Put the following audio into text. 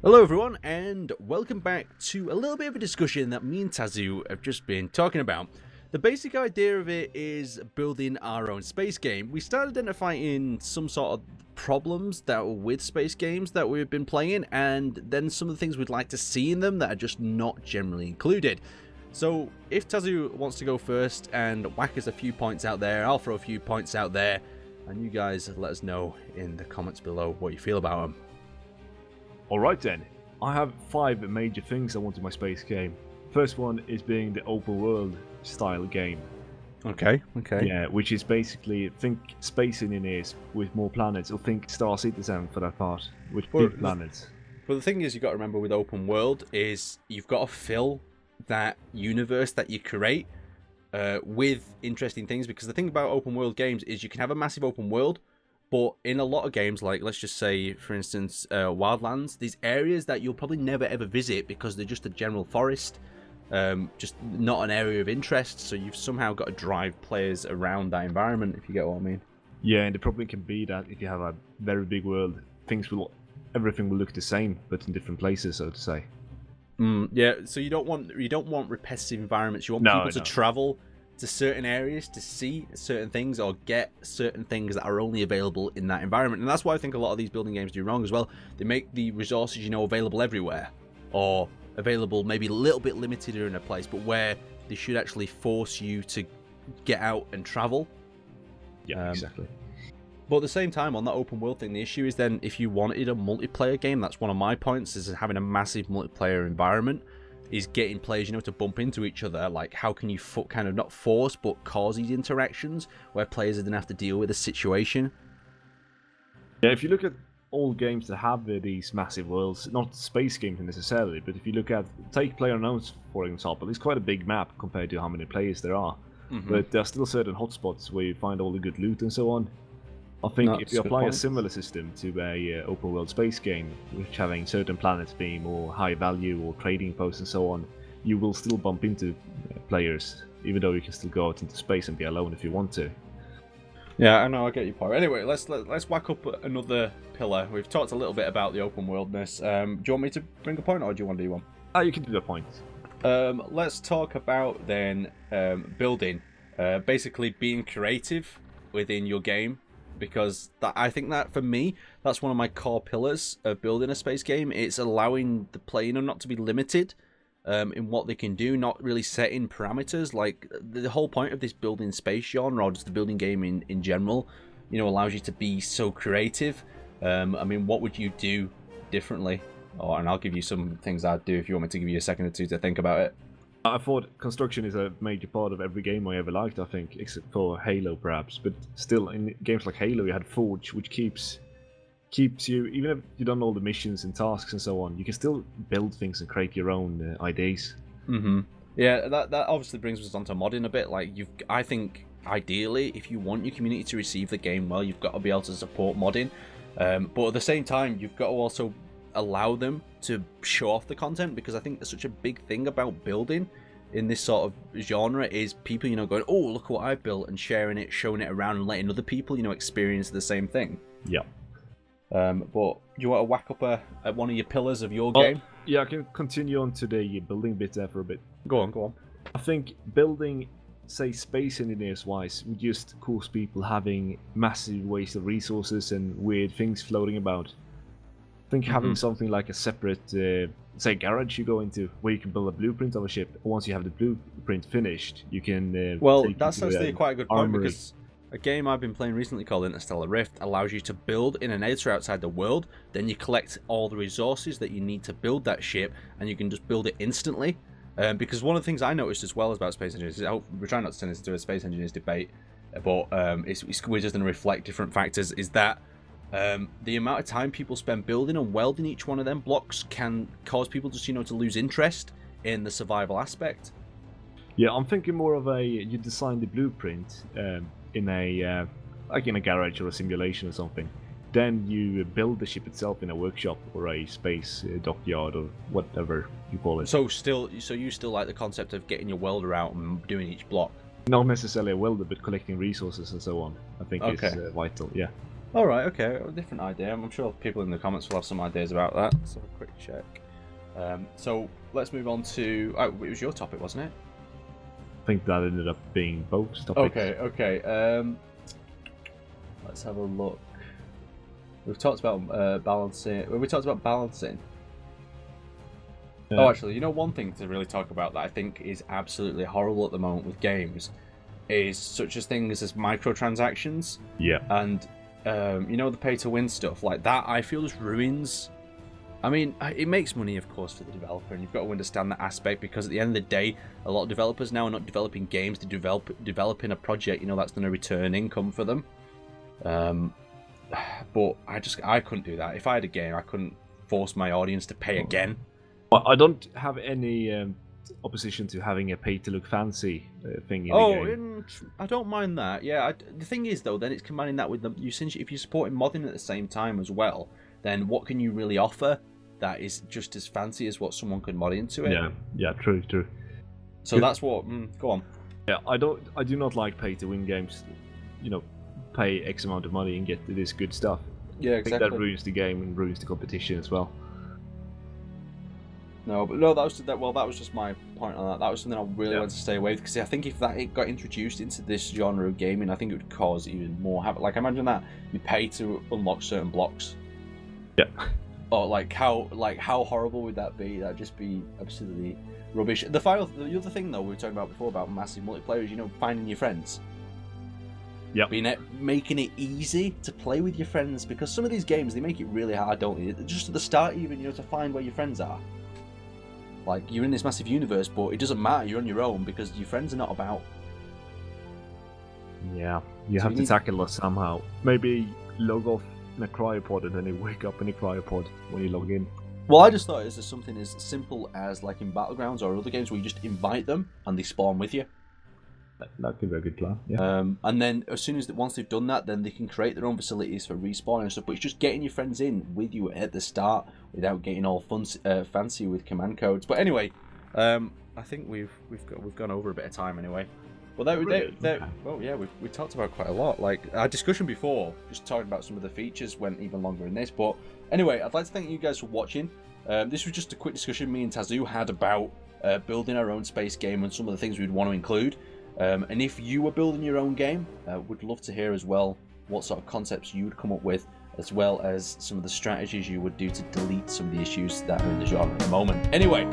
Hello everyone, and welcome back to a little bit of a discussion that me and Tazoo have just been talking about. The basic idea of it is building our own space game. We started identifying some sort of problems that were with space games that we've been playing, and then some of the things we'd like to see in them that are just not generally included. So if Tazoo wants to go first and whack us a few points out there, I'll throw a few points out there, and you guys let us know in the comments below what you feel about them. Alright then, I have 5 major things I want in my space game. First one is being the open world style game. Okay. Yeah, which is basically, think Space Engineers with more planets, or think Star Citizen for that part, with big planets. But the thing is, you've got to remember with open world is you've got to fill that universe that you create with interesting things, because the thing about open world games is you can have a massive open world, but in a lot of games, like let's just say, for instance, Wildlands, these areas that you'll probably never ever visit because they're just a general forest, just not an area of interest. So you've somehow got to drive players around that environment, if you get what I mean. Yeah, and the problem can be that if you have a very big world, everything will look the same, but in different places, so to say. Yeah, so you don't want repetitive environments. You want people to travel to certain areas to see certain things or get certain things that are only available in that environment. And that's why I think a lot of these building games do wrong as well. They make the resources, available everywhere, or available maybe a little bit limited in a place, but where they should actually force you to get out and travel. Yeah, exactly. But at the same time, on that open world thing, the issue is then if you wanted a multiplayer game, that's one of my points, is having a massive multiplayer environment, is getting players, to bump into each other. Like, how can you kind of not force, but cause these interactions where players are going to have to deal with a situation? Yeah, if you look at all games that have these massive worlds, not space games necessarily, but if you look at, take PlayerUnknown's, for example, it's quite a big map compared to how many players there are. But there are still certain hotspots where you find all the good loot and so on. I think if you apply a similar system to a open world space game, which having certain planets being more high value or trading posts and so on, you will still bump into players, even though you can still go out into space and be alone if you want to. Yeah, I know, I get your point. Anyway, let's whack up another pillar. We've talked a little bit about the open worldness. Do you want me to bring a point, or do you want to do one? You can do the point. Let's talk about then building, basically being creative within your game. Because I think that, for me, that's one of my core pillars of building a space game. It's allowing the player not to be limited in what they can do, not really setting parameters. Like, the whole point of this building space genre, or just the building game in general, allows you to be so creative. I mean, what would you do differently? And I'll give you some things I'd do if you want me to give you a second or two to think about it. I thought construction is a major part of every game I ever liked, I think, except for Halo perhaps. But still, in games like Halo, you had Forge, which keeps you, even if you don't know all the missions and tasks and so on, you can still build things and create your own ideas. Yeah, that obviously brings us on to modding a bit. Like, I think, ideally, if you want your community to receive the game well, you've got to be able to support modding. But at the same time, you've got to also allow them to show off the content, because I think there's such a big thing about building in this sort of genre is people, going, oh, look what I built, and sharing it, showing it around, and letting other people, experience the same thing. Yeah. But do you want to whack up one of your pillars of your game? Yeah, I can continue on to the building bit there for a bit. Go on. I think building, say, Space Engineers wise, would just cause people having massive waste of resources and weird things floating about. I think having something like a separate, say, garage you go into, where you can build a blueprint of a ship. Once you have the blueprint finished, you can. Well, that's actually quite a good point, because a game I've been playing recently called Interstellar Rift allows you to build in an editor outside the world. Then you collect all the resources that you need to build that ship, and you can just build it instantly. Because one of the things I noticed as well about Space Engineers, we're trying not to turn this into a Space Engineers debate, but we're just going to reflect different factors, is that the amount of time people spend building and welding each one of them blocks can cause people just, to lose interest in the survival aspect. Yeah, I'm thinking more of you design the blueprint in a like in a garage or a simulation or something. Then you build the ship itself in a workshop or a space dockyard or whatever you call it. So you still like the concept of getting your welder out and doing each block? Not necessarily a welder, but collecting resources and so on. I think is vital. Yeah. All right, okay, a different idea. I'm sure people in the comments will have some ideas about that. Let's have a quick check. So let's move on to. Oh, it was your topic, wasn't it? I think that ended up being both topics. Okay. Let's have a look. We've talked about balancing. We talked about balancing. Yeah. Oh, actually, one thing to really talk about that I think is absolutely horrible at the moment with games is such as things as microtransactions. Yeah. And the pay-to-win stuff like that. I feel just ruins. I mean, it makes money, of course, for the developer, and you've got to understand that aspect because at the end of the day, a lot of developers now are not developing games; they're developing a project. That's going to return income for them. But I couldn't do that. If I had a game, I couldn't force my audience to pay again. Well, I don't have any opposition to having a pay-to-look fancy thing in the game. I don't mind that. Yeah, the thing is though, then it's combining that with if you're supporting modding at the same time as well, then what can you really offer that is just as fancy as what someone could mod into it? Yeah, true. So that's what. Go on. Yeah, I do not like pay-to-win games. Pay X amount of money and get this good stuff. Yeah, exactly. I think that ruins the game and ruins the competition as well. No, that was just my point on that. That was something I really wanted to stay away with because I think if it got introduced into this genre of gaming, I think it would cause even more havoc. Like imagine that you pay to unlock certain blocks. Yeah. Oh, how horrible would that be? That'd just be absolutely rubbish. The other thing though we were talking about before about massive multiplayer is finding your friends. Yeah. Making it easy to play with your friends because some of these games they make it really hard, don't they? Just at the start even to find where your friends are. Like you're in this massive universe, but it doesn't matter. You're on your own because your friends are not about. Yeah, you have to tackle it somehow. Maybe log off in a cryopod and then you wake up in a cryopod when you log in. Well, I just thought it was something as simple as like in Battlegrounds or other games where you just invite them and they spawn with you. That could be a good plan. Yeah. And then once they've done that, then they can create their own facilities for respawning and stuff. But it's just getting your friends in with you at the start without getting all fancy with command codes. But anyway, I think we've gone over a bit of time anyway. Well, we talked about quite a lot. Like our discussion before, just talking about some of the features went even longer in this. But anyway, I'd like to thank you guys for watching. This was just a quick discussion me and Tazoo had about building our own space game and some of the things we'd want to include. And if you were building your own game, would love to hear as well what sort of concepts you would come up with, as well as some of the strategies you would do to delete some of the issues that are in the genre at the moment. Anyway,